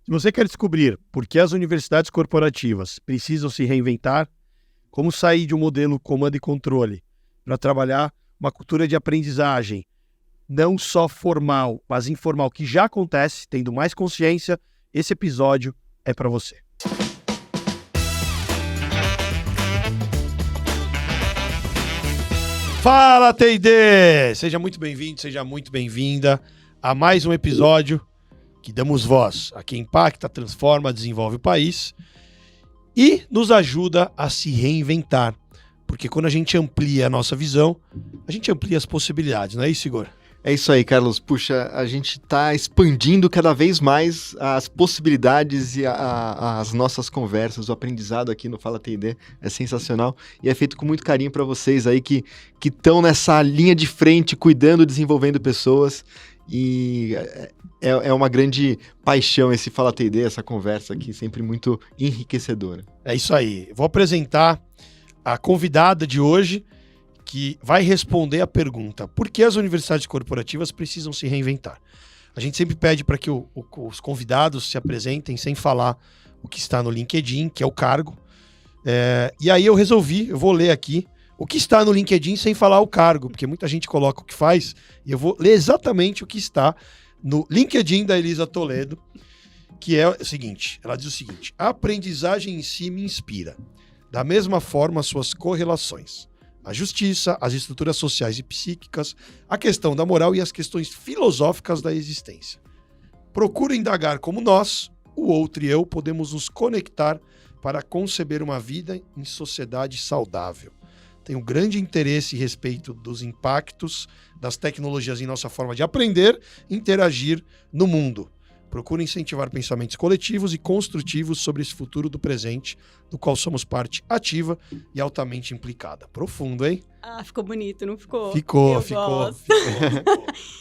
Se você quer descobrir por que as universidades corporativas precisam se reinventar, como sair de um modelo comando e controle para trabalhar uma cultura de aprendizagem, não só formal, mas informal, que já acontece, tendo mais consciência, esse episódio é para você. Fala, T&D! Seja muito bem-vindo, seja muito bem-vinda a mais um episódio que damos voz a quem impacta, transforma, desenvolve o país e nos ajuda a se reinventar. Porque quando a gente amplia a nossa visão, a gente amplia as possibilidades, não é isso, Igor? É isso aí, Carlos. Puxa, a gente está expandindo cada vez mais as possibilidades e as nossas conversas. O aprendizado aqui no Fala T&D é sensacional e é feito com muito carinho para vocês aí que estão nessa linha de frente, cuidando, desenvolvendo pessoas. E é uma grande paixão esse Fala T&D, essa conversa aqui, sempre muito enriquecedora. É isso aí. Vou apresentar a convidada de hoje, que vai responder a pergunta: por que as universidades corporativas precisam se reinventar? A gente sempre pede para que os convidados se apresentem sem falar o que está no LinkedIn, que é o cargo. E aí eu vou ler aqui o que está no LinkedIn sem falar o cargo, porque muita gente coloca o que faz, e eu vou ler exatamente o que está no LinkedIn da Elisa Toledo, que é o seguinte: ela diz o seguinte: a aprendizagem em si me inspira. Da mesma forma, as suas correlações. A justiça, as estruturas sociais e psíquicas, a questão da moral e as questões filosóficas da existência. Procuro indagar como nós, o outro e eu, podemos nos conectar para conceber uma vida em sociedade saudável. Tenho grande interesse e respeito dos impactos das tecnologias em nossa forma de aprender e interagir no mundo. Procuro incentivar pensamentos coletivos e construtivos sobre esse futuro do presente, do qual somos parte ativa e altamente implicada. Profundo, hein? Ah, ficou bonito, não ficou? Ficou.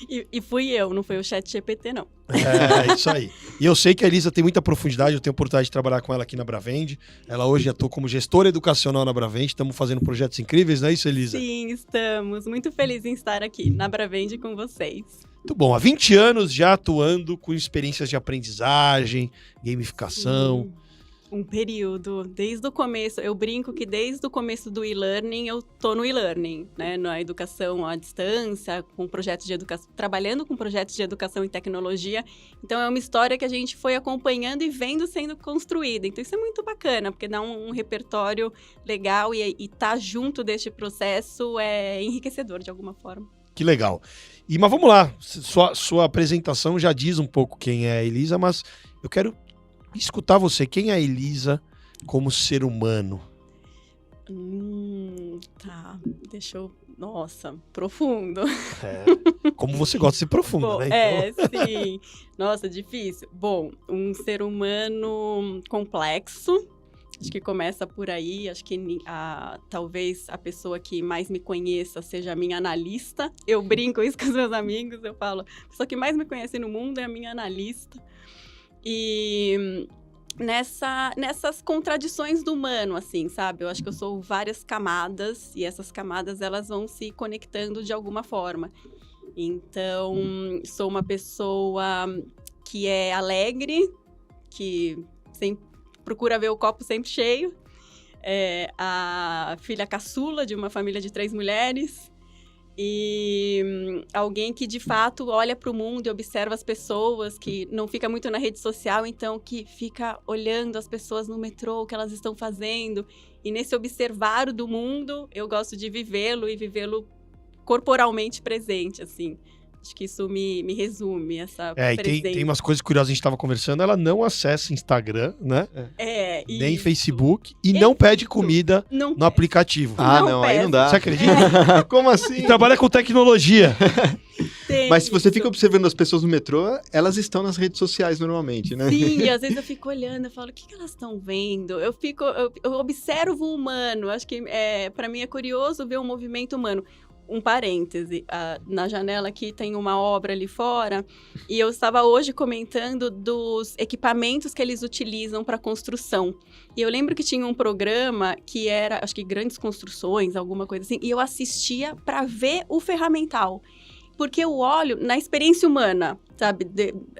E fui eu, não foi o ChatGPT, não. É isso aí. E eu sei que a Elisa tem muita profundidade, eu tenho a oportunidade de trabalhar com ela aqui na Bravend. Ela hoje atua como gestora educacional na Bravend, estamos fazendo projetos incríveis, não é isso, Elisa? Sim, estamos. Muito felizes em estar aqui na Bravend com vocês. Muito bom. Há 20 anos já atuando com experiências de aprendizagem, gamificação. Sim. Um período, desde o começo, eu brinco que desde o começo do e-learning eu tô no e-learning, né, na educação à distância, com projetos de educação, trabalhando com projetos de educação e tecnologia. Então é uma história que a gente foi acompanhando e vendo sendo construída. Então isso é muito bacana, porque dá um repertório legal e tá junto deste processo é enriquecedor de alguma forma. Que legal. Mas vamos lá, sua apresentação já diz um pouco quem é a Elisa, mas eu quero escutar você. Quem é a Elisa como ser humano? Tá, deixa eu... Nossa, profundo. Como você gosta de ser profundo, Bom, né? Então... sim. Nossa, difícil. Bom, um ser humano complexo. Acho que começa por aí. Acho que talvez a pessoa que mais me conheça seja a minha analista. Eu brinco isso com os meus amigos. Eu falo, a pessoa que mais me conhece no mundo é a minha analista. E nessas contradições do humano, assim, sabe? Eu acho que eu sou várias camadas e essas camadas, elas vão se conectando de alguma forma. Então, sou uma pessoa que é alegre, que sempre procura ver o copo sempre cheio. A filha caçula de uma família de 3 mulheres. E alguém que, de fato, olha para o mundo e observa as pessoas, que não fica muito na rede social, então que fica olhando as pessoas no metrô, o que elas estão fazendo. E nesse observar do mundo, eu gosto de vivê-lo e vivê-lo corporalmente presente, assim. Acho que isso me resume, essa presença. E tem umas coisas curiosas, a gente estava conversando, ela não acessa Instagram, né? Nem Facebook, e não pede comida no aplicativo. Aí não dá. Você acredita? Como assim? E trabalha com tecnologia. Mas se você fica observando as pessoas no metrô, elas estão nas redes sociais normalmente, né? Sim, e às vezes eu fico olhando, eu falo, o que elas estão vendo? Eu observo o humano, acho que para mim é curioso ver o movimento humano. Um parêntese, na janela aqui tem uma obra ali fora, e eu estava hoje comentando dos equipamentos que eles utilizam para construção. E eu lembro que tinha um programa que era, acho que Grandes Construções, alguma coisa assim, e eu assistia para ver o ferramental. Porque eu olho na experiência humana, sabe,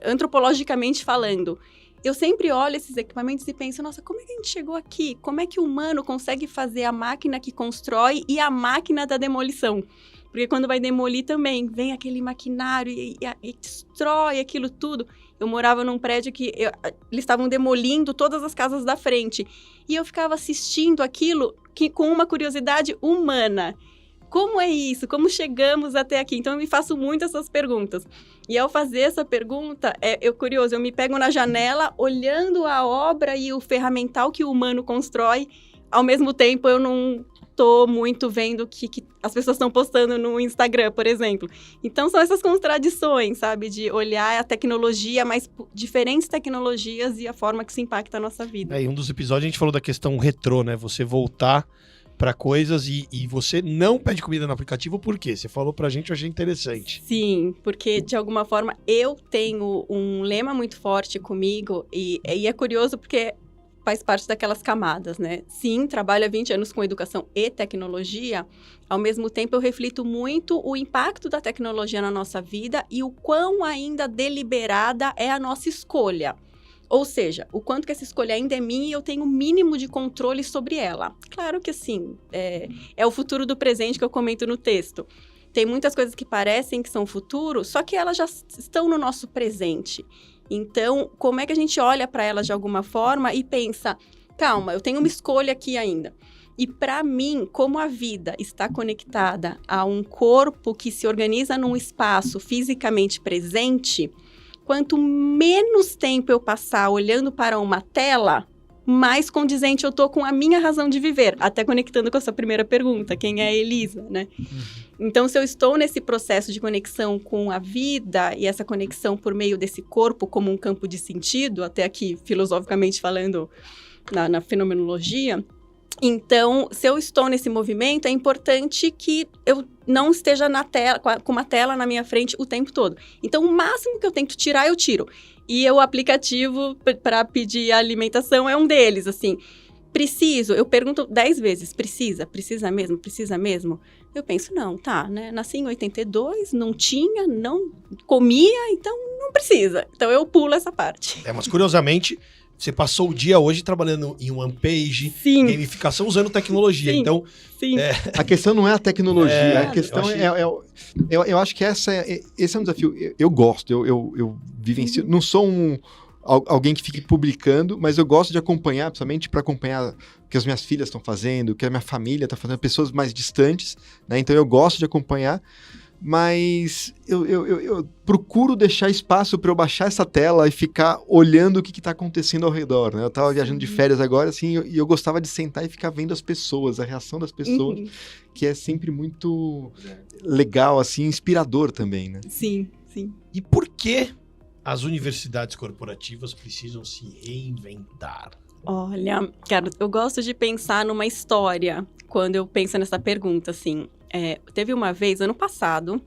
antropologicamente falando, eu sempre olho esses equipamentos e penso, nossa, como é que a gente chegou aqui? Como é que o humano consegue fazer a máquina que constrói e a máquina da demolição? Porque quando vai demolir também, vem aquele maquinário e destrói aquilo tudo. Eu morava num prédio que eles estavam demolindo todas as casas da frente. E eu ficava assistindo aquilo com uma curiosidade humana. Como é isso? Como chegamos até aqui? Então, eu me faço muito essas perguntas. E ao fazer essa pergunta, curioso, eu me pego na janela, olhando a obra e o ferramental que o humano constrói. Ao mesmo tempo, eu não tô muito vendo que as pessoas estão postando no Instagram, por exemplo. Então, são essas contradições, sabe? De olhar a tecnologia, mas diferentes tecnologias e a forma que isso impacta a nossa vida. Em um dos episódios, a gente falou da questão retrô, né? Você voltar para coisas e você não pede comida no aplicativo, por quê? Você falou pra gente, eu achei interessante. Sim, porque de alguma forma eu tenho um lema muito forte comigo e é curioso porque faz parte daquelas camadas, né? Sim, trabalho há 20 anos com educação e tecnologia, ao mesmo tempo eu reflito muito o impacto da tecnologia na nossa vida e o quão ainda deliberada é a nossa escolha. Ou seja, o quanto que essa escolha ainda é minha e eu tenho o mínimo de controle sobre ela. Claro que assim, é o futuro do presente que eu comento no texto. Tem muitas coisas que parecem que são futuro, só que elas já estão no nosso presente. Então, como é que a gente olha para elas de alguma forma e pensa, calma, eu tenho uma escolha aqui ainda. E para mim, como a vida está conectada a um corpo que se organiza num espaço fisicamente presente, quanto menos tempo eu passar olhando para uma tela, mais condizente eu tô com a minha razão de viver. Até conectando com a sua primeira pergunta, quem é a Elisa, né? Então, se eu estou nesse processo de conexão com a vida e essa conexão por meio desse corpo como um campo de sentido, até aqui filosoficamente falando na fenomenologia, então, se eu estou nesse movimento, é importante que eu não esteja na tela, com uma tela na minha frente o tempo todo. Então, o máximo que eu tento tirar, eu tiro. E o aplicativo para pedir alimentação é um deles, assim. Preciso? Eu pergunto 10 vezes, precisa? Precisa mesmo? Precisa mesmo? Eu penso, não, tá, né? Nasci em 82, não tinha, não comia, então não precisa. Então, eu pulo essa parte. Mas curiosamente, você passou o dia hoje trabalhando em OnePage, Sim. gamificação, usando tecnologia. Sim. Então, Sim. A questão não é a tecnologia, a questão eu eu acho que esse é um desafio. Eu gosto, eu vivencio, não sou alguém que fique publicando, mas eu gosto de acompanhar, principalmente para acompanhar o que as minhas filhas estão fazendo, o que a minha família está fazendo, pessoas mais distantes, né? Então eu gosto de acompanhar, mas eu procuro deixar espaço para eu baixar essa tela e ficar olhando o que está acontecendo ao redor, né? Eu estava viajando de férias agora, assim, e eu gostava de sentar e ficar vendo as pessoas, a reação das pessoas, que é sempre muito legal, assim, inspirador também, né? Sim, sim. E por que as universidades corporativas precisam se reinventar? Olha, cara, eu gosto de pensar numa história quando eu penso nessa pergunta, assim. Teve uma vez, ano passado,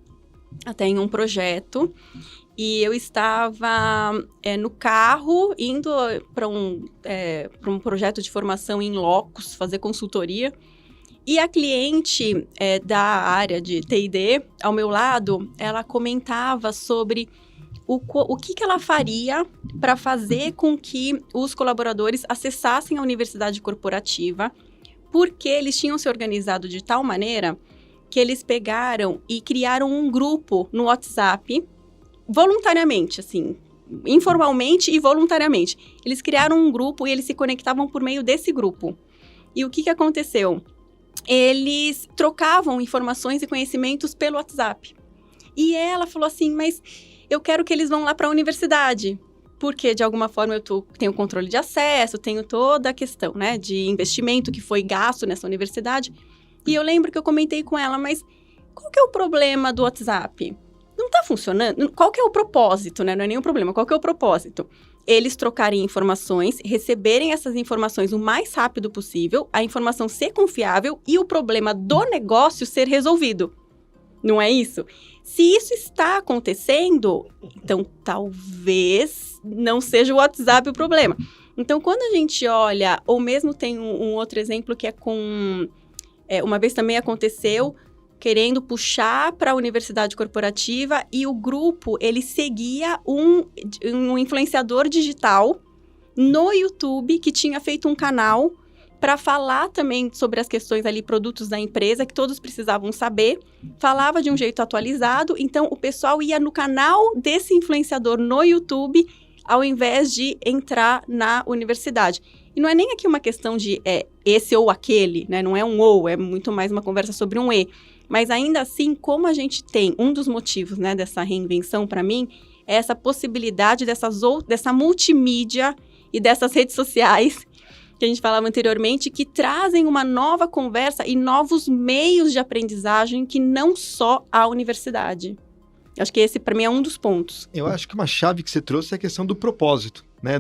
até em um projeto, e eu estava no carro indo para um projeto de formação em locus, fazer consultoria, e a cliente da área de T&D, ao meu lado, ela comentava sobre o que ela faria para fazer com que os colaboradores acessassem a universidade corporativa, porque eles tinham se organizado de tal maneira que eles pegaram e criaram um grupo no WhatsApp, voluntariamente, assim, informalmente e voluntariamente. Eles criaram um grupo e eles se conectavam por meio desse grupo. E o que aconteceu? Eles trocavam informações e conhecimentos pelo WhatsApp. E ela falou assim, mas eu quero que eles vão lá para a universidade, porque de alguma forma eu tenho controle de acesso, tenho toda a questão, né, de investimento que foi gasto nessa universidade. E eu lembro que eu comentei com ela, mas qual que é o problema do WhatsApp? Não tá funcionando? Qual que é o propósito, né? Não é nenhum problema, qual que é o propósito? Eles trocarem informações, receberem essas informações o mais rápido possível, a informação ser confiável e o problema do negócio ser resolvido. Não é isso? Se isso está acontecendo, então talvez não seja o WhatsApp o problema. Então, quando a gente olha, ou mesmo tem um outro exemplo que é com... uma vez também aconteceu, querendo puxar para a universidade corporativa e o grupo, ele seguia um influenciador digital no YouTube que tinha feito um canal para falar também sobre as questões ali, produtos da empresa, que todos precisavam saber, falava de um jeito atualizado, então o pessoal ia no canal desse influenciador no YouTube, ao invés de entrar na universidade. E não é nem aqui uma questão de esse ou aquele, né? Não é um ou, é muito mais uma conversa sobre um e. Mas ainda assim, como a gente tem, um dos motivos, né, dessa reinvenção para mim, é essa possibilidade dessa multimídia e dessas redes sociais que a gente falava anteriormente, que trazem uma nova conversa e novos meios de aprendizagem que não só a universidade. Acho que esse, para mim, é um dos pontos. Eu acho que uma chave que você trouxe é a questão do propósito, né?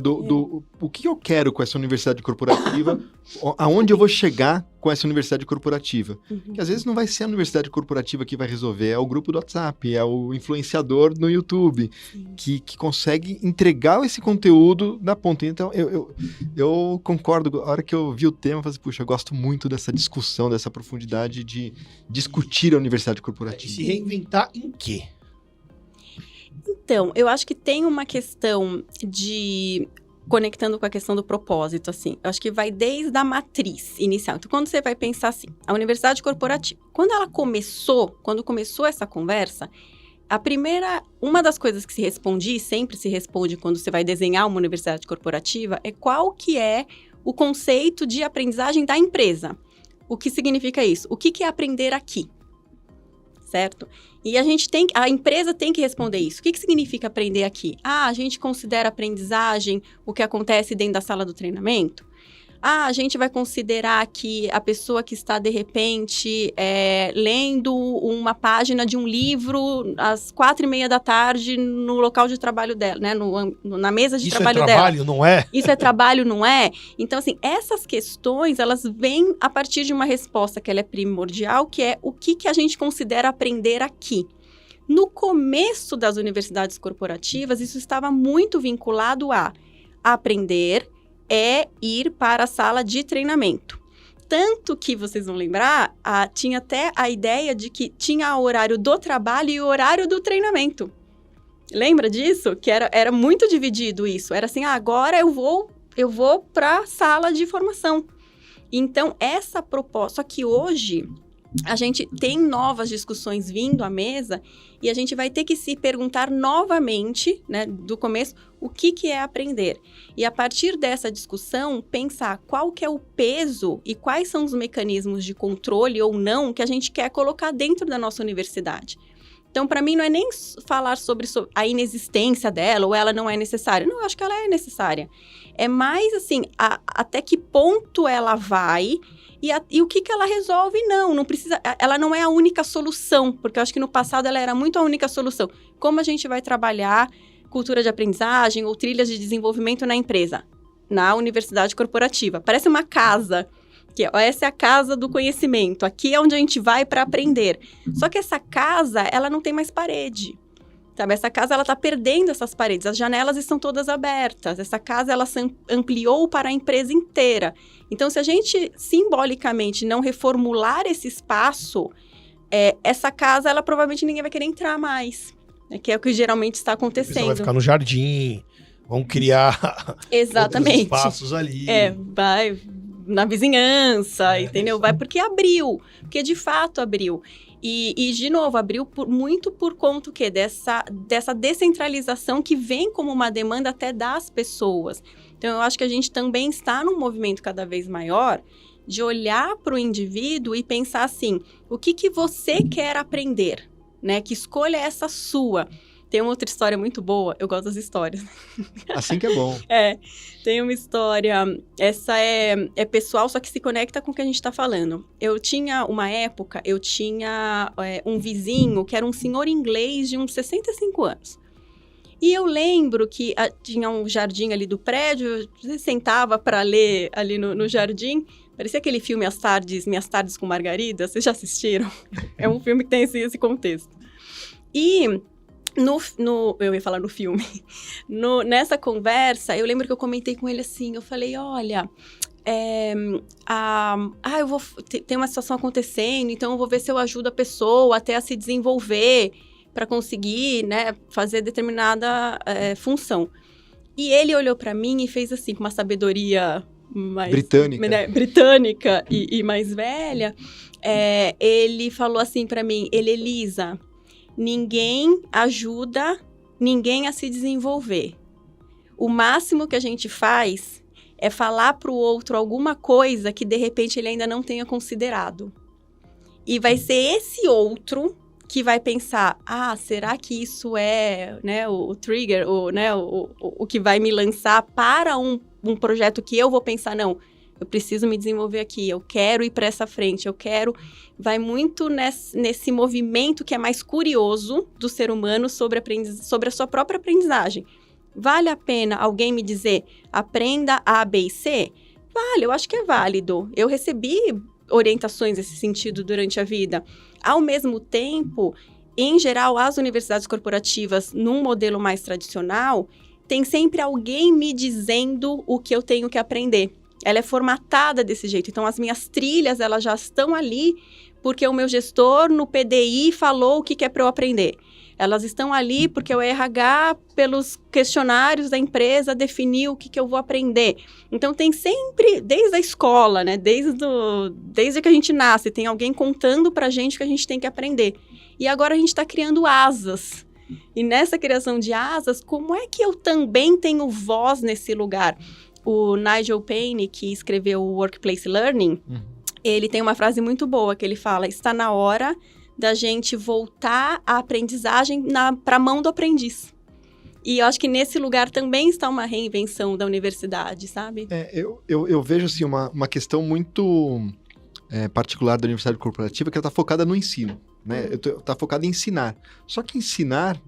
O que eu quero com essa universidade corporativa, aonde eu vou chegar com essa universidade corporativa. Que às vezes não vai ser a universidade corporativa que vai resolver, é o grupo do WhatsApp, é o influenciador no YouTube, que consegue entregar esse conteúdo da ponta. Então, eu concordo, a hora que eu vi o tema, eu falei, puxa, eu gosto muito dessa discussão, dessa profundidade de discutir a universidade corporativa. E se reinventar em quê? Então, eu acho que tem uma questão de... Conectando com a questão do propósito, assim. Eu acho que vai desde a matriz inicial. Então, quando você vai pensar assim, a universidade corporativa, quando começou essa conversa, uma das coisas que se respondia, e sempre se responde quando você vai desenhar uma universidade corporativa, é qual que é o conceito de aprendizagem da empresa. O que significa isso? O que é aprender aqui? Certo? E a empresa tem que responder isso. O que significa aprender aqui? A gente considera aprendizagem o que acontece dentro da sala do treinamento? A gente vai considerar que a pessoa que está, de repente, lendo uma página de um livro às 4:30 da tarde no local de trabalho dela, né? Na mesa de trabalho dela. Isso é trabalho, não é? Isso é trabalho, não é? Então, assim, essas questões, elas vêm a partir de uma resposta que ela é primordial, que é o que a gente considera aprender aqui. No começo das universidades corporativas, isso estava muito vinculado a aprender é ir para a sala de treinamento. Tanto que, vocês vão lembrar, tinha até a ideia de que tinha o horário do trabalho e o horário do treinamento. Lembra disso? Que era muito dividido isso. Era assim, agora eu vou para a sala de formação. Então, essa proposta... Só que hoje, a gente tem novas discussões vindo à mesa e a gente vai ter que se perguntar novamente, né, do começo, o que é aprender. E a partir dessa discussão, pensar qual que é o peso e quais são os mecanismos de controle ou não que a gente quer colocar dentro da nossa universidade. Então, para mim, não é nem falar sobre a inexistência dela ou ela não é necessária. Não, eu acho que ela é necessária. É mais, assim, até que ponto ela vai e o que ela resolve. Não precisa... Ela não é a única solução, porque eu acho que no passado ela era muito a única solução. Como a gente vai trabalhar cultura de aprendizagem ou trilhas de desenvolvimento na empresa, na universidade corporativa? Parece uma casa. Essa é a casa do conhecimento, aqui é onde a gente vai para aprender. Só que essa casa, ela não tem mais parede, sabe? Essa casa, ela está perdendo essas paredes, as janelas estão todas abertas, essa casa, ela se ampliou para a empresa inteira. Então, se a gente, simbolicamente, não reformular esse espaço, essa casa, ela provavelmente ninguém vai querer entrar mais, né? Que é o que geralmente está acontecendo. Vai ficar no jardim, vão criar exatamente outros espaços ali. Vai... na vizinhança, entendeu? Vai porque abriu, porque de fato abriu. E de novo, abriu muito por conta o quê? Dessa descentralização que vem como uma demanda até das pessoas. Então, eu acho que a gente também está num movimento cada vez maior de olhar para o indivíduo e pensar assim, o que você quer aprender, né? Que escolha é essa sua? Tem uma outra história muito boa, eu gosto das histórias. Assim que é bom. Tem uma história, essa é pessoal, só que se conecta com o que a gente está falando. Uma época, eu tinha um vizinho que era um senhor inglês de uns 65 anos. E eu lembro que tinha um jardim ali do prédio, você sentava para ler ali no jardim, parecia aquele filme Minhas Tardes com Margarida, vocês já assistiram? É um filme que tem esse contexto. E... eu ia falar no filme. Nessa conversa, eu lembro que eu comentei com ele assim, eu falei, olha, tem uma situação acontecendo, então eu vou ver se eu ajudo a pessoa até a se desenvolver para conseguir, né, fazer determinada função. E ele olhou para mim e fez assim, com uma sabedoria mais... Britânica. Né, britânica e mais velha. Ele falou assim para mim, Elisa, ninguém ajuda ninguém a se desenvolver. O máximo que a gente faz é falar para o outro alguma coisa que, de repente, ele ainda não tenha considerado. E vai ser esse outro que vai pensar, será que isso é, né, o trigger, o que vai me lançar para um projeto que eu vou pensar, não, eu preciso me desenvolver aqui, eu quero ir para essa frente, vai muito nesse movimento que é mais curioso do ser humano sobre a sua própria aprendizagem. Vale a pena alguém me dizer, aprenda A, B e C? Vale, eu acho que é válido. Eu recebi orientações nesse sentido durante a vida. Ao mesmo tempo, em geral, as universidades corporativas, num modelo mais tradicional, tem sempre alguém me dizendo o que eu tenho que aprender. Ela é formatada desse jeito. Então, as minhas trilhas, elas já estão ali porque o meu gestor no PDI falou o que é para eu aprender. Elas estão ali porque o RH, pelos questionários da empresa, definiu o que eu vou aprender. Então, tem sempre, desde a escola, né? Desde que a gente nasce, tem alguém contando pra gente o que a gente tem que aprender. E agora a gente está criando asas. E nessa criação de asas, como é que eu também tenho voz nesse lugar? O Nigel Payne, que escreveu o Workplace Learning, ele tem uma frase muito boa que ele fala, está na hora da gente voltar a aprendizagem para a mão do aprendiz. E eu acho que nesse lugar também está uma reinvenção da universidade, sabe? Eu vejo assim, uma questão muito particular da universidade corporativa, que ela está focada no ensino, né? Está focada em ensinar. Só que ensinar,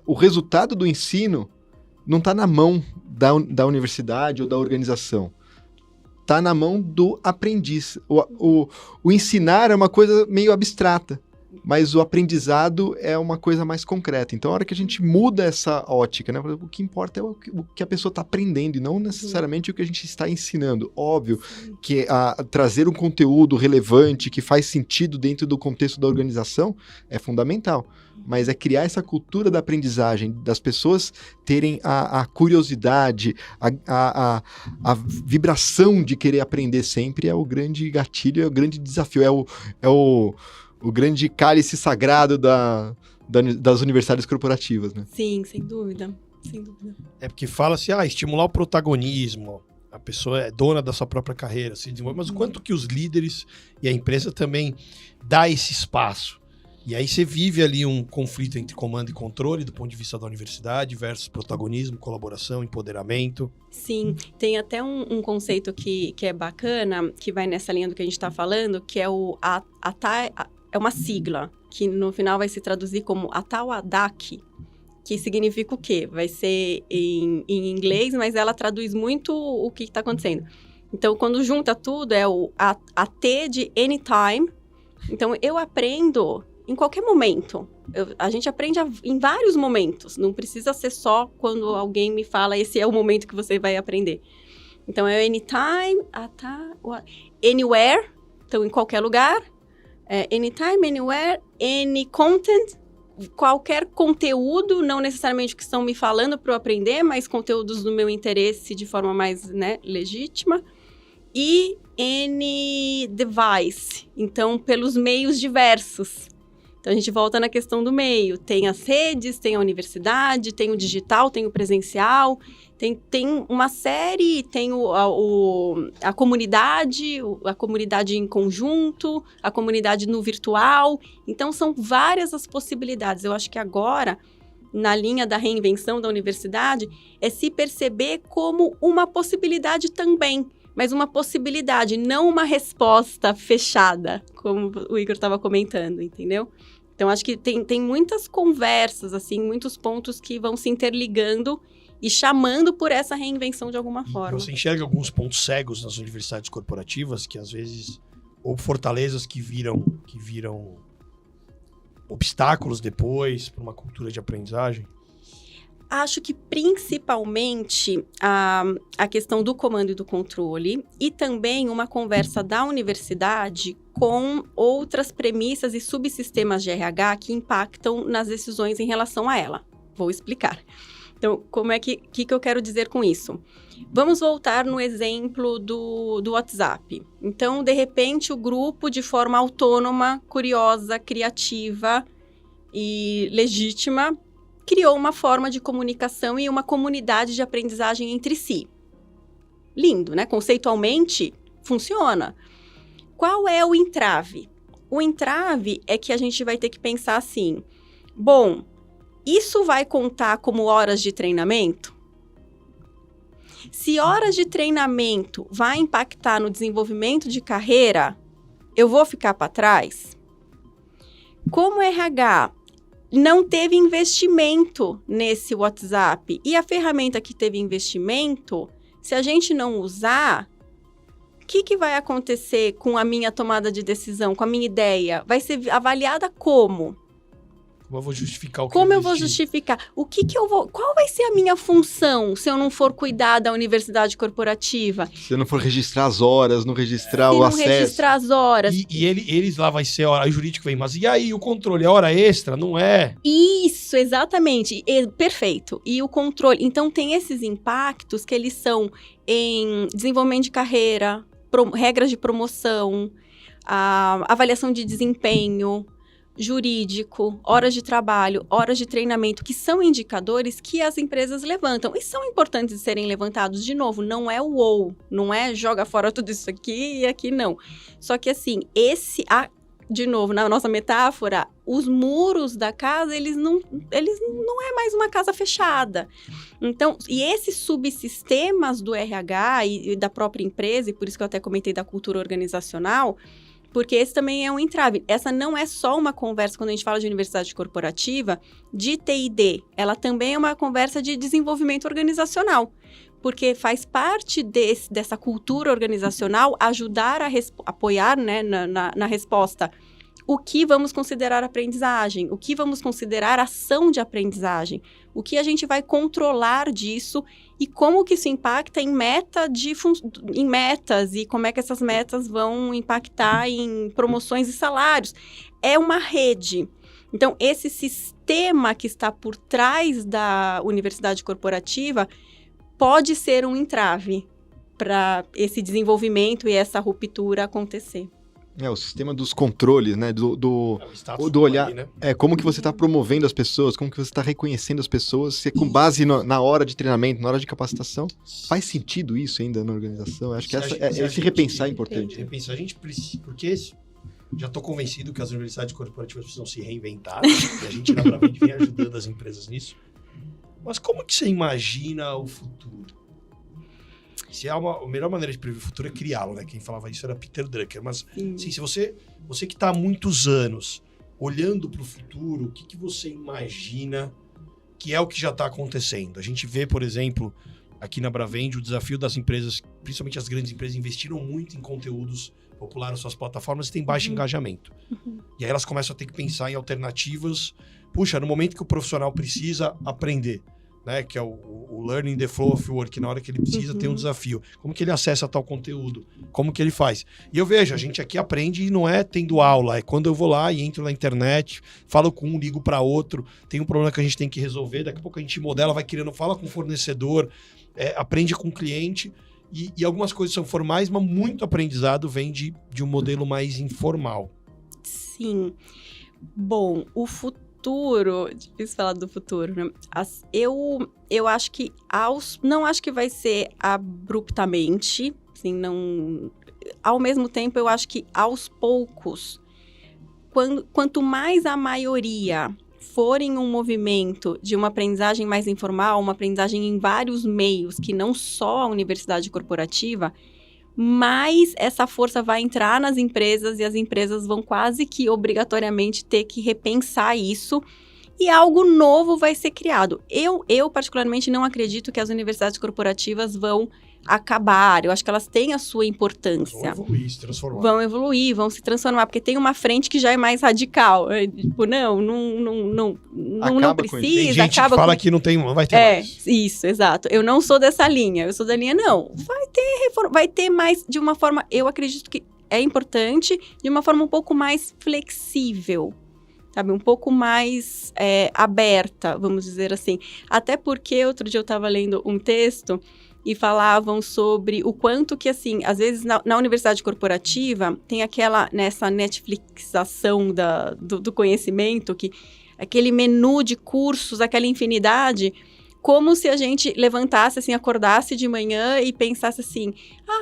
o resultado do ensino não está na mão da universidade ou da organização. Está na mão do aprendiz. O ensinar é uma coisa meio abstrata, mas o aprendizado é uma coisa mais concreta. Então, a hora que a gente muda essa ótica, né, o que importa é o que a pessoa está aprendendo e não necessariamente o que a gente está ensinando. Óbvio que trazer um conteúdo relevante, que faz sentido dentro do contexto da organização, é fundamental. Mas criar essa cultura da aprendizagem, das pessoas terem a curiosidade, a vibração de querer aprender sempre é o grande gatilho, é o grande desafio, é o grande cálice sagrado das universidades corporativas, né? Sim, sem dúvida, sem dúvida. É porque fala-se, estimular o protagonismo, a pessoa é dona da sua própria carreira, se desenvolve, mas o quanto que os líderes e a empresa também dá esse espaço? E aí você vive ali um conflito entre comando e controle do ponto de vista da universidade versus protagonismo, colaboração, empoderamento. Sim, tem até um conceito que é bacana, que vai nessa linha do que a gente está falando, que é é uma sigla, que no final vai se traduzir como ATAL-ADAC, que significa o quê? Vai ser em inglês, mas ela traduz muito o que está acontecendo. Então, quando junta tudo, é o AT de anytime. Então, eu aprendo em qualquer momento. A gente aprende em vários momentos. Não precisa ser só quando alguém me fala, esse é o momento que você vai aprender. Então, é anytime, anywhere, então em qualquer lugar. Anytime, anywhere, any content, qualquer conteúdo, não necessariamente o que estão me falando para eu aprender, mas conteúdos do meu interesse de forma mais, né, legítima. E any device, então pelos meios diversos. Então, a gente volta na questão do meio. Tem as redes, tem a universidade, tem o digital, tem o presencial, tem uma série, tem a comunidade em conjunto, a comunidade no virtual. Então, são várias as possibilidades. Eu acho que agora, na linha da reinvenção da universidade, é se perceber como uma possibilidade também. Mas uma possibilidade, não uma resposta fechada, como o Igor estava comentando, entendeu? Então, acho que tem muitas conversas, assim, muitos pontos que vão se interligando e chamando por essa reinvenção de alguma forma. Você enxerga alguns pontos cegos nas universidades corporativas, que às vezes, ou fortalezas que viram obstáculos depois para uma cultura de aprendizagem? Acho que principalmente a questão do comando e do controle e também uma conversa da universidade com outras premissas e subsistemas de RH que impactam nas decisões em relação a ela. Vou explicar. Então, que eu quero dizer com isso? Vamos voltar no exemplo do WhatsApp. Então, de repente, o grupo, de forma autônoma, curiosa, criativa e legítima, criou uma forma de comunicação e uma comunidade de aprendizagem entre si. Lindo, né? Conceitualmente, funciona. Qual é o entrave? O entrave é que a gente vai ter que pensar assim, bom, isso vai contar como horas de treinamento? Se horas de treinamento vai impactar no desenvolvimento de carreira, eu vou ficar para trás? Como o RH não teve investimento nesse WhatsApp e a ferramenta que teve investimento, se a gente não usar, o que vai acontecer com a minha tomada de decisão, com a minha ideia? Vai ser avaliada como? Como eu vou justificar o que Como eu vou justificar? Qual vai ser a minha função se eu não for cuidar da universidade corporativa? Se eu não for registrar as horas, não registrar o acesso. Se não registrar as horas. E eles lá vai ser a hora, aí o jurídico vem, mas e aí o controle? É hora extra? Não é? Isso, exatamente. Perfeito. E o controle. Então, tem esses impactos que eles são em desenvolvimento de carreira, regras de promoção, avaliação de desempenho, jurídico, horas de trabalho, horas de treinamento, que são indicadores que as empresas levantam. E são importantes de serem levantados. De novo, não é o ou, não é joga fora tudo isso aqui e aqui não. Só que assim, de novo, na nossa metáfora, os muros da casa, eles não é mais uma casa fechada. Então, e esses subsistemas do RH e da própria empresa, e por isso que eu até comentei da cultura organizacional, porque esse também é um entrave. Essa não é só uma conversa, quando a gente fala de universidade corporativa, de T&D. Ela também é uma conversa de desenvolvimento organizacional. Porque faz parte dessa cultura organizacional ajudar a apoiar, né, na resposta o que vamos considerar aprendizagem, o que vamos considerar ação de aprendizagem, o que a gente vai controlar disso e como que isso impacta em metas e como é que essas metas vão impactar em promoções e salários. É uma rede. Então, esse sistema que está por trás da universidade corporativa pode ser um entrave para esse desenvolvimento e essa ruptura acontecer. O sistema dos controles, né? Do olhar. Ali, né? Como que você está promovendo as pessoas, como que você está reconhecendo as pessoas, se com base na hora de treinamento, na hora de capacitação. Faz sentido isso ainda na organização? Acho que esse repensar é importante. Repensar, a gente precisa, porque já estou convencido que as universidades corporativas precisam se reinventar, e a gente, na Bravend, vem ajudando as empresas nisso. Mas como que você imagina o futuro? Se a melhor maneira de prever o futuro é criá-lo, né? Quem falava isso era Peter Drucker. Mas, assim, se você que está há muitos anos olhando para o futuro, o que você imagina que é o que já está acontecendo? A gente vê, por exemplo, aqui na Bravend, o desafio das empresas, principalmente as grandes empresas, investiram muito em conteúdos populares nas suas plataformas e tem baixo engajamento. E aí elas começam a ter que pensar em alternativas. Puxa, no momento que o profissional precisa aprender, né, que é o learning the flow of work, na hora que ele precisa ter um desafio. Como que ele acessa tal conteúdo? Como que ele faz? E eu vejo, a gente aqui aprende e não é tendo aula, é quando eu vou lá e entro na internet, falo com um, ligo para outro, tem um problema que a gente tem que resolver, daqui a pouco a gente modela, vai querendo, fala com o fornecedor, aprende com o cliente, e algumas coisas são formais, mas muito aprendizado vem de um modelo mais informal. Sim. Bom, o futuro, difícil falar do futuro, né? Eu acho que não acho que vai ser abruptamente, assim, não. Ao mesmo tempo, eu acho que aos poucos, quanto mais a maioria for em um movimento de uma aprendizagem mais informal, uma aprendizagem em vários meios, que não só a universidade corporativa, mais essa força vai entrar nas empresas e as empresas vão quase que obrigatoriamente ter que repensar isso e algo novo vai ser criado. Eu particularmente não acredito que as universidades corporativas vão acabar. Eu acho que elas têm a sua importância. Vão evoluir, se transformar. Vão evoluir, vão se transformar, porque tem uma frente que já é mais radical. Tipo, não precisa. Tem gente que fala que não vai ter mais. Isso, exato. Eu não sou dessa linha. Eu sou da linha, não. Vai ter mais de uma forma, eu acredito que é importante, de uma forma um pouco mais flexível. sabe? Um pouco mais aberta, vamos dizer assim. Até porque outro dia eu estava lendo um texto e falavam sobre o quanto que, assim, às vezes na universidade corporativa tem nessa Netflixação do conhecimento, que aquele menu de cursos, aquela infinidade, como se a gente levantasse, assim, acordasse de manhã e pensasse assim,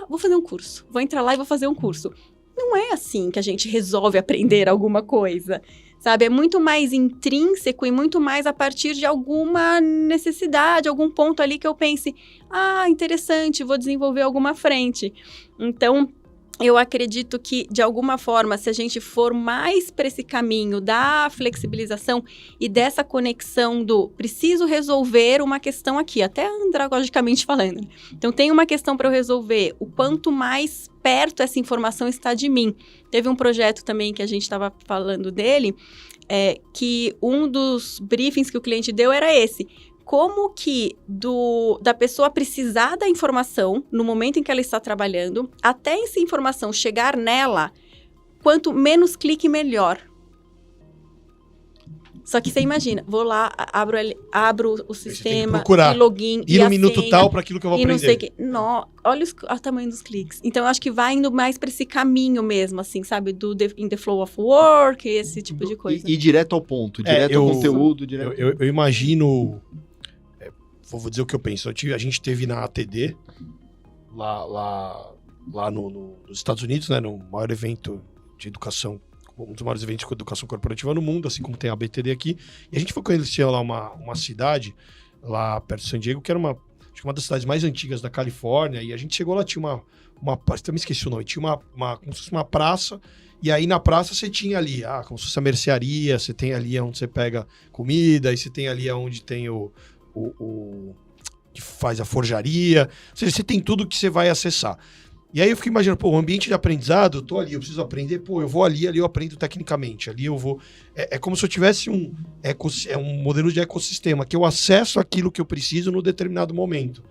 vou fazer um curso, vou entrar lá e vou fazer um curso. Não é assim que a gente resolve aprender alguma coisa, sabe? É muito mais intrínseco e muito mais a partir de alguma necessidade, algum ponto ali que eu pense, interessante, vou desenvolver alguma frente. Então, eu acredito que, de alguma forma, se a gente for mais para esse caminho da flexibilização e dessa conexão do preciso resolver uma questão aqui, até andragogicamente falando. Então, tem uma questão para eu resolver, o quanto mais perto essa informação está de mim. Teve um projeto também que a gente estava falando dele, que um dos briefings que o cliente deu era esse. Como que da pessoa precisar da informação no momento em que ela está trabalhando, até essa informação chegar nela, quanto menos clique, melhor. Só que você imagina, vou lá, abro o sistema, e login, ir no minuto tal para aquilo que eu vou aprender. Não sei o que. Olha o tamanho dos cliques. Então, eu acho que vai indo mais para esse caminho mesmo, assim, sabe? In the flow of work, esse tipo de coisa. E direto ao ponto, direto ao conteúdo. Eu imagino... Vou dizer o que eu penso. A gente teve na ATD, lá nos Estados Unidos, né, no maior evento de educação, um dos maiores eventos de educação corporativa no mundo, assim como tem a BTD aqui. E a gente foi conhecer lá uma cidade, lá perto de San Diego, que era uma das cidades mais antigas da Califórnia. E a gente chegou lá, tinha uma também esqueci o nome, tinha como se fosse uma praça. E aí na praça você tinha ali, como se fosse a mercearia, você tem ali onde você pega comida, e você tem ali onde tem o que faz a forjaria, ou seja, você tem tudo que você vai acessar. E aí eu fico imaginando, o ambiente de aprendizado, eu tô ali, eu preciso aprender, eu vou ali eu aprendo tecnicamente, ali eu vou... É como se eu tivesse um modelo de ecossistema, que eu acesso aquilo que eu preciso no determinado momento,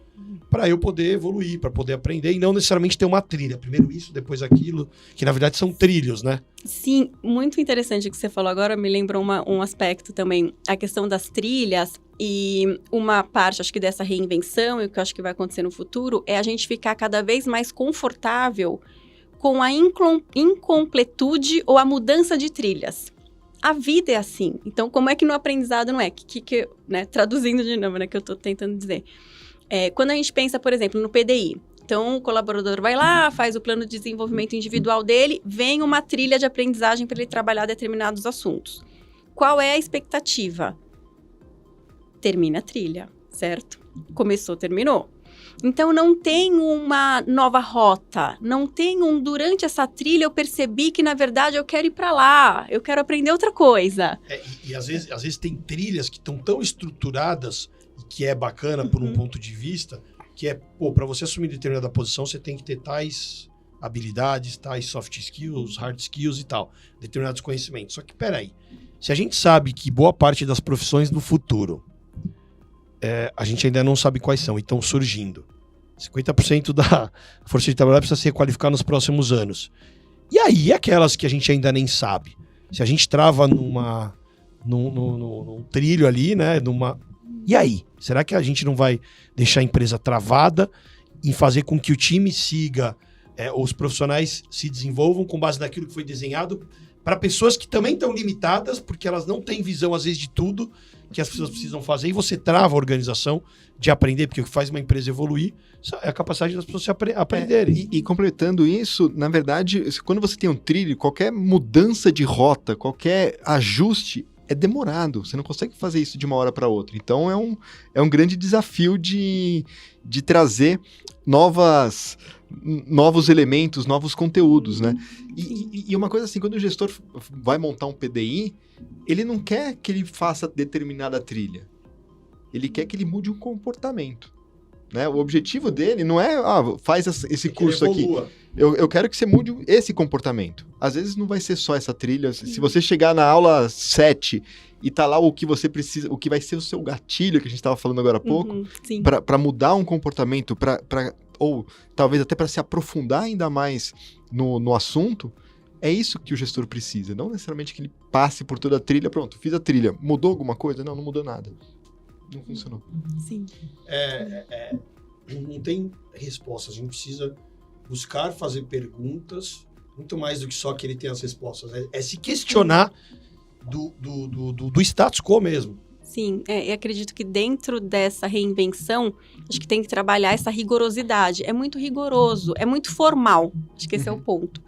para eu poder evoluir, para poder aprender, e não necessariamente ter uma trilha, primeiro isso, depois aquilo, que na verdade são trilhos, né? Sim, muito interessante o que você falou agora, me lembra um aspecto também, a questão das trilhas. E uma parte, acho que dessa reinvenção, e o que eu acho que vai acontecer no futuro, é a gente ficar cada vez mais confortável com a incompletude ou a mudança de trilhas. A vida é assim. Então, como é que no aprendizado não é? Né, traduzindo de novo, né, que eu estou tentando dizer. Quando a gente pensa, por exemplo, no PDI. Então, o colaborador vai lá, faz o plano de desenvolvimento individual dele, vem uma trilha de aprendizagem para ele trabalhar determinados assuntos. Qual é a expectativa? Termina a trilha, certo? Começou, terminou. Então, não tem uma nova rota, não tem durante essa trilha eu percebi que, na verdade, eu quero ir para lá, eu quero aprender outra coisa. E às vezes tem trilhas que estão tão estruturadas, e que é bacana por um ponto de vista, que para você assumir determinada posição, você tem que ter tais habilidades, tais soft skills, hard skills e tal, determinados conhecimentos. Só que, peraí, se a gente sabe que boa parte das profissões do futuro a gente ainda não sabe quais são e estão surgindo. 50% da força de trabalho precisa se requalificar nos próximos anos. E aí, aquelas que a gente ainda nem sabe? Se a gente trava num trilho ali, né? E aí? Será que a gente não vai deixar a empresa travada em fazer com que o time siga, os profissionais se desenvolvam com base naquilo que foi desenhado para pessoas que também estão limitadas, porque elas não têm visão, às vezes, de tudo que as pessoas precisam fazer, e você trava a organização de aprender, porque o que faz uma empresa evoluir é a capacidade das pessoas aprenderem. E completando isso, na verdade, quando você tem um trilho, qualquer mudança de rota, qualquer ajuste é demorado. Você não consegue fazer isso de uma hora para outra. Então, é um grande desafio de trazer novos elementos, novos conteúdos, né? E uma coisa assim, quando o gestor vai montar um PDI, ele não quer que ele faça determinada trilha. Ele quer que ele mude um comportamento, né? O objetivo dele não é, faz esse curso aqui. Eu quero que você mude esse comportamento. Às vezes não vai ser só essa trilha. Se você chegar na aula 7 e tá lá o que você precisa, o que vai ser o seu gatilho, que a gente estava falando agora há pouco, para mudar um comportamento, ou talvez até para se aprofundar ainda mais no assunto, É isso que o gestor precisa, não necessariamente que ele passe por toda a trilha, pronto, fiz a trilha, mudou alguma coisa? Não mudou nada. Não funcionou. Sim. Não tem respostas, a gente precisa buscar fazer perguntas, muito mais do que só que ele tem as respostas, é se questionar do status quo mesmo. Sim, eu acredito que dentro dessa reinvenção, acho que tem que trabalhar essa rigorosidade. É muito rigoroso, é muito formal, acho que esse é o ponto.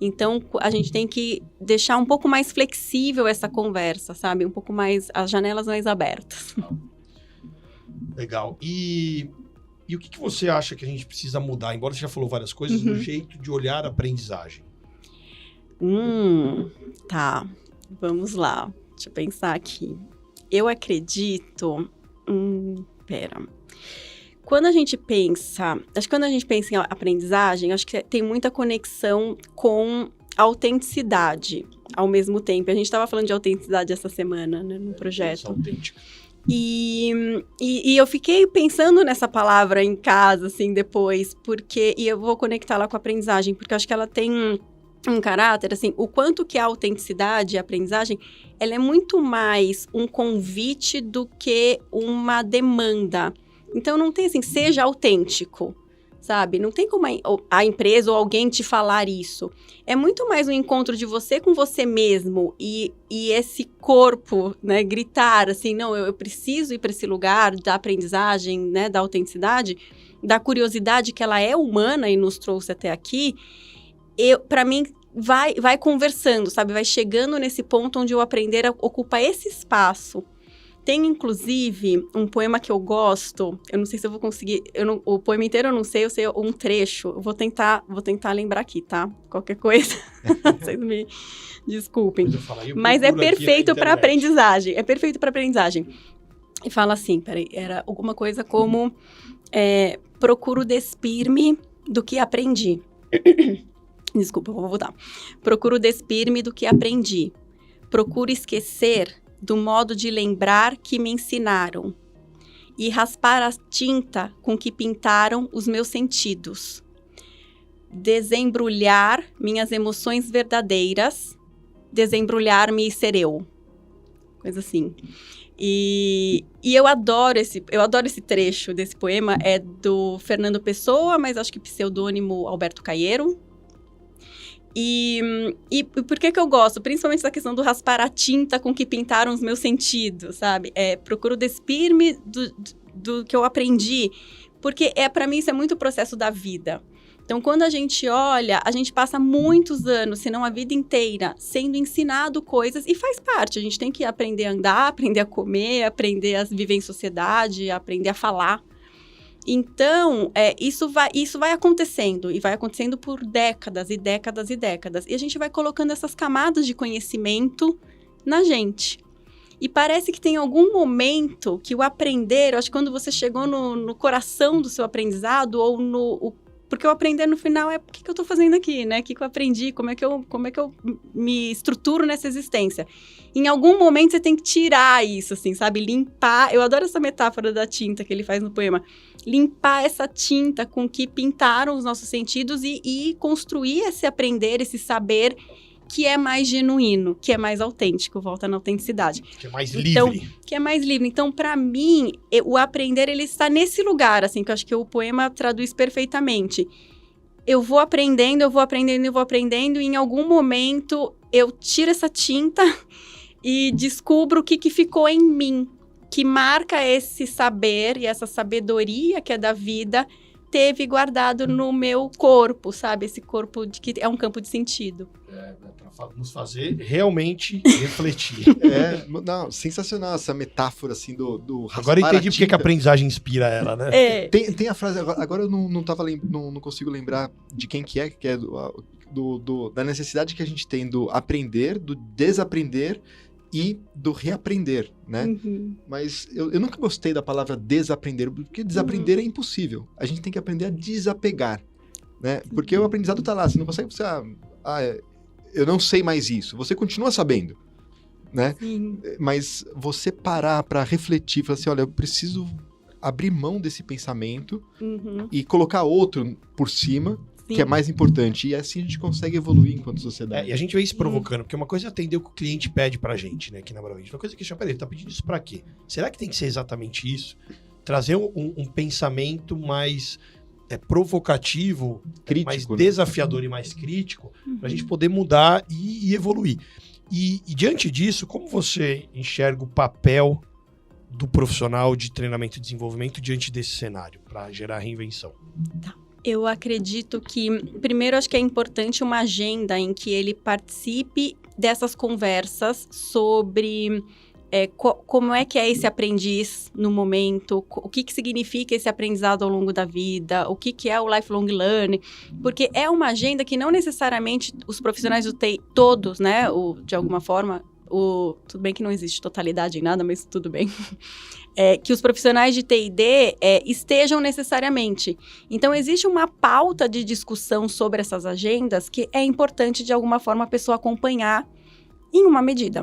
Então, a gente tem que deixar um pouco mais flexível essa conversa, sabe? Um pouco mais, as janelas mais abertas. Legal. E o que você acha que a gente precisa mudar? Embora você já falou várias coisas, no jeito de olhar a aprendizagem. Tá. Vamos lá. Deixa eu pensar aqui. Eu acredito... Quando a gente pensa em aprendizagem, acho que tem muita conexão com autenticidade ao mesmo tempo. A gente estava falando de autenticidade essa semana, né, no projeto. Autêntica. E eu fiquei pensando nessa palavra em casa, assim, depois, e eu vou conectar lá com a aprendizagem, porque eu acho que ela tem um caráter, assim, o quanto que a autenticidade e a aprendizagem, ela é muito mais um convite do que uma demanda. Então, não tem assim, seja autêntico, sabe? Não tem como a empresa ou alguém te falar isso. É muito mais um encontro de você com você mesmo e esse corpo, né, gritar assim, não, eu preciso ir para esse lugar da aprendizagem, né, da autenticidade, da curiosidade que ela é humana e nos trouxe até aqui. Para mim, vai conversando, sabe? Vai chegando nesse ponto onde o aprender ocupa esse espaço. Tem, inclusive, um poema que eu gosto, eu não sei se eu vou conseguir, o poema inteiro eu sei um trecho, eu vou tentar lembrar aqui, tá? Qualquer coisa, vocês me desculpem. Mas é perfeito para aprendizagem, E fala assim, era alguma coisa como, procuro despir-me do que aprendi. Desculpa, eu vou voltar. Procuro despir-me do que aprendi. Procuro esquecer do modo de lembrar que me ensinaram, e raspar a tinta com que pintaram os meus sentidos. Desembrulhar minhas emoções verdadeiras, desembrulhar-me e ser eu. Coisa assim. E eu adoro esse trecho desse poema, é do Fernando Pessoa, mas acho que pseudônimo Alberto Caeiro. E por que eu gosto? Principalmente da questão do raspar a tinta com que pintaram os meus sentidos, sabe? Procuro despir-me do que eu aprendi, porque para mim isso é muito o processo da vida. Então, quando a gente olha, a gente passa muitos anos, se não a vida inteira, sendo ensinado coisas, e faz parte. A gente tem que aprender a andar, aprender a comer, aprender a viver em sociedade, aprender a falar. Então, isso vai acontecendo, e vai acontecendo por décadas e décadas e décadas. E a gente vai colocando essas camadas de conhecimento na gente. E parece que tem algum momento que o aprender, eu acho que quando você chegou no coração do seu aprendizado, ou porque o aprender no final o que eu estou fazendo aqui, né? O que eu aprendi, como é que eu me estruturo nessa existência. Em algum momento você tem que tirar isso, assim, sabe? Limpar. Eu adoro essa metáfora da tinta que ele faz no poema. Limpar essa tinta com que pintaram os nossos sentidos e construir esse aprender, esse saber que é mais genuíno, que é mais autêntico, volta na autenticidade. Que é mais livre. Que é mais livre. Então, para mim, o aprender, ele está nesse lugar, assim, que eu acho que o poema traduz perfeitamente. Eu vou aprendendo, e em algum momento eu tiro essa tinta e descubro o que ficou em mim, que marca esse saber e essa sabedoria que é da vida, teve guardado no meu corpo, sabe? Esse corpo que é um campo de sentido. Para nos fazer realmente refletir. Não, sensacional essa metáfora, assim, do Agora eu entendi porque que a aprendizagem inspira ela, né? Tem a frase, agora eu não consigo lembrar de quem que é da necessidade que a gente tem do aprender, do desaprender e do reaprender, né? Uhum. Mas eu nunca gostei da palavra desaprender, porque desaprender é impossível. A gente tem que aprender a desapegar, né? Porque o aprendizado tá lá, você não consegue... eu não sei mais isso. Você continua sabendo, né? Sim. Mas você parar para refletir, falar assim, olha, eu preciso abrir mão desse pensamento e colocar outro por cima, que é mais importante. E assim a gente consegue evoluir enquanto sociedade. E a gente vem se provocando, porque uma coisa é atender o que o cliente pede pra gente, né, aqui na Bravante. Uma coisa é que ele tá pedindo isso pra quê? Será que tem que ser exatamente isso? Trazer um pensamento mais provocativo, Crítico, mais né? desafiador e mais crítico, pra gente poder mudar e evoluir. E diante disso, como você enxerga o papel do profissional de treinamento e desenvolvimento diante desse cenário, para gerar reinvenção? Eu acredito que, primeiro, acho que é importante uma agenda em que ele participe dessas conversas sobre como é que é esse aprendiz no momento, o que significa esse aprendizado ao longo da vida, o que é o lifelong learning, porque é uma agenda que não necessariamente os profissionais do TI, todos, né, de alguma forma, tudo bem que não existe totalidade em nada, mas tudo bem, que os profissionais de T&D estejam necessariamente. Então, existe uma pauta de discussão sobre essas agendas que é importante, de alguma forma, a pessoa acompanhar em uma medida.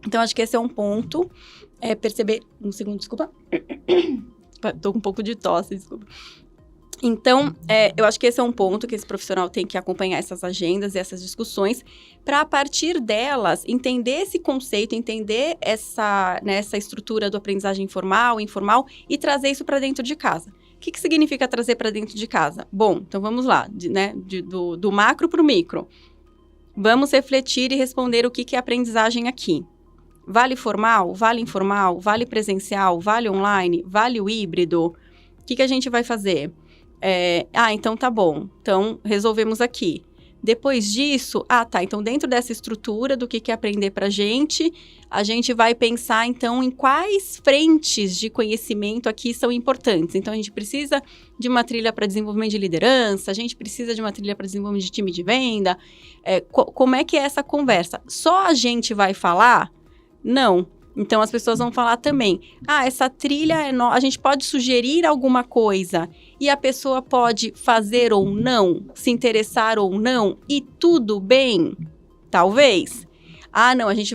Então, acho que esse é um ponto, perceber... Um segundo, desculpa. Tô com um pouco de tosse, desculpa. Então, eu acho que esse é um ponto que esse profissional tem que acompanhar essas agendas e essas discussões, para, a partir delas, entender esse conceito, entender essa estrutura do aprendizagem formal, informal, e trazer isso para dentro de casa. O que significa trazer para dentro de casa? Bom, então vamos lá, do macro para o micro. Vamos refletir e responder o que é aprendizagem aqui. Vale formal? Vale informal? Vale presencial? Vale online? Vale o híbrido? O que a gente vai fazer? Então tá bom. Então, resolvemos aqui. Depois disso, então dentro dessa estrutura do que é aprender pra gente, a gente vai pensar, então, em quais frentes de conhecimento aqui são importantes. Então, a gente precisa de uma trilha para desenvolvimento de liderança, a gente precisa de uma trilha para desenvolvimento de time de venda. Como é que é essa conversa? Só a gente vai falar? Não. Então, as pessoas vão falar também, essa trilha a gente pode sugerir alguma coisa e a pessoa pode fazer ou não, se interessar ou não, e tudo bem, talvez. Não, a gente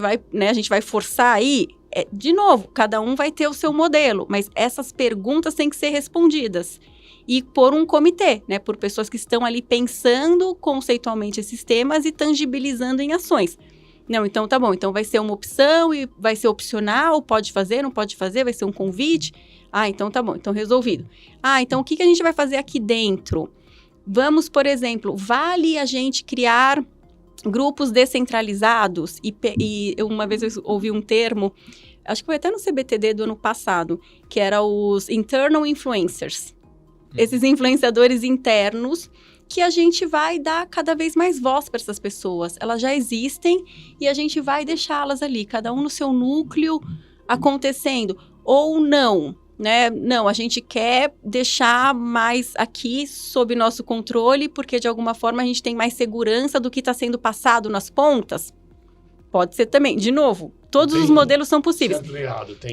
vai forçar aí. De novo, cada um vai ter o seu modelo, mas essas perguntas têm que ser respondidas. E por um comitê, né, por pessoas que estão ali pensando conceitualmente esses temas e tangibilizando em ações. Não, então tá bom, então vai ser uma opção e vai ser opcional, pode fazer, não pode fazer, vai ser um convite. Então tá bom, então resolvido. Então o que a gente vai fazer aqui dentro? Vamos, por exemplo, vale a gente criar grupos descentralizados? E uma vez eu ouvi um termo, acho que foi até no CBTD do ano passado, que era os internal influencers. Esses influenciadores internos, que a gente vai dar cada vez mais voz para essas pessoas. Elas já existem e a gente vai deixá-las ali, cada um no seu núcleo, acontecendo. Ou não, né? Não, a gente quer deixar mais aqui sob nosso controle, porque de alguma forma a gente tem mais segurança do que está sendo passado nas pontas. Pode ser também. De novo, todos os modelos são possíveis.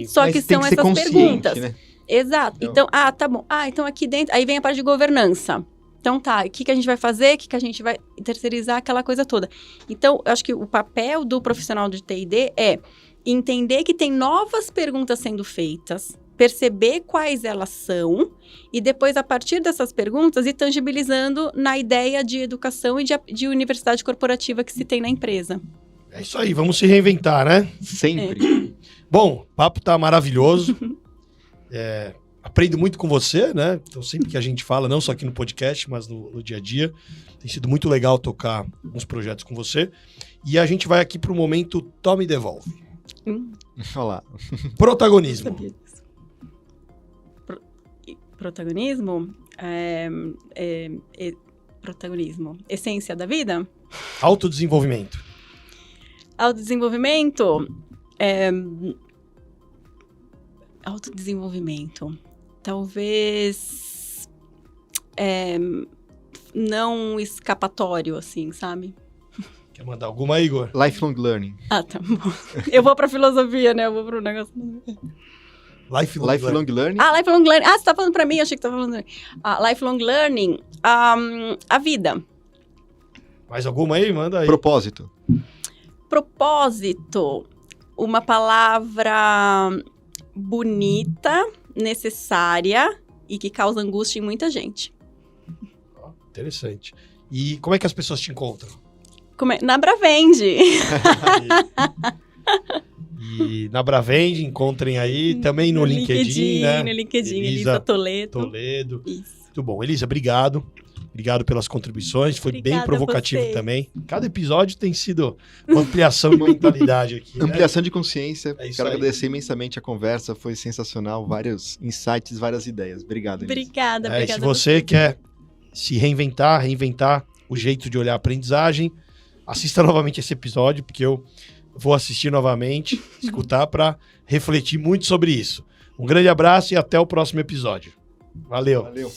Só que são essas perguntas. Né? Exato. Então, tá bom. Então aqui dentro... Aí vem a parte de governança. Então o que a gente vai fazer, o que a gente vai terceirizar, aquela coisa toda. Então, eu acho que o papel do profissional de T&D é entender que tem novas perguntas sendo feitas, perceber quais elas são, e depois, a partir dessas perguntas, ir tangibilizando na ideia de educação e de universidade corporativa que se tem na empresa. É isso aí, vamos se reinventar, né? Sempre. Bom, o papo tá maravilhoso. Aprendo muito com você, né? Então, sempre que a gente fala, não só aqui no podcast, mas no dia a dia, tem sido muito legal tocar uns projetos com você. E a gente vai aqui para o momento Toma e Devolve. Olha lá. Protagonismo. Protagonismo? Protagonismo. Essência da vida? Autodesenvolvimento. Autodesenvolvimento? Autodesenvolvimento. Talvez não escapatório, assim, sabe? Quer mandar alguma, Igor? Lifelong learning. Tá bom. Eu vou pra filosofia, né? Eu vou pro negócio... Lifelong learning. Lifelong learning. Você tá falando pra mim? Achei que tava falando... lifelong learning. A vida. Mais alguma aí? Manda aí. Propósito. Propósito. Uma palavra bonita, necessária e que causa angústia em muita gente. Interessante. E como é que as pessoas te encontram? Na Bravende. E na Bravende, encontrem aí, também no LinkedIn, né? No LinkedIn, Elisa Toledo. Isso. Muito bom. Elisa, obrigado. Obrigado pelas contribuições, foi Obrigada bem provocativo a você. também. Cada episódio tem sido uma ampliação de mentalidade aqui, né? Ampliação de consciência. É isso Quero aí. agradecer imensamente a conversa, foi sensacional, vários insights, várias ideias. Obrigado, Elisa. Obrigada, E obrigada. se a você quer se reinventar o jeito de olhar a aprendizagem, assista novamente esse episódio, porque eu vou assistir novamente, escutar para refletir muito sobre isso. Um grande abraço e até o próximo episódio. Valeu. Valeu.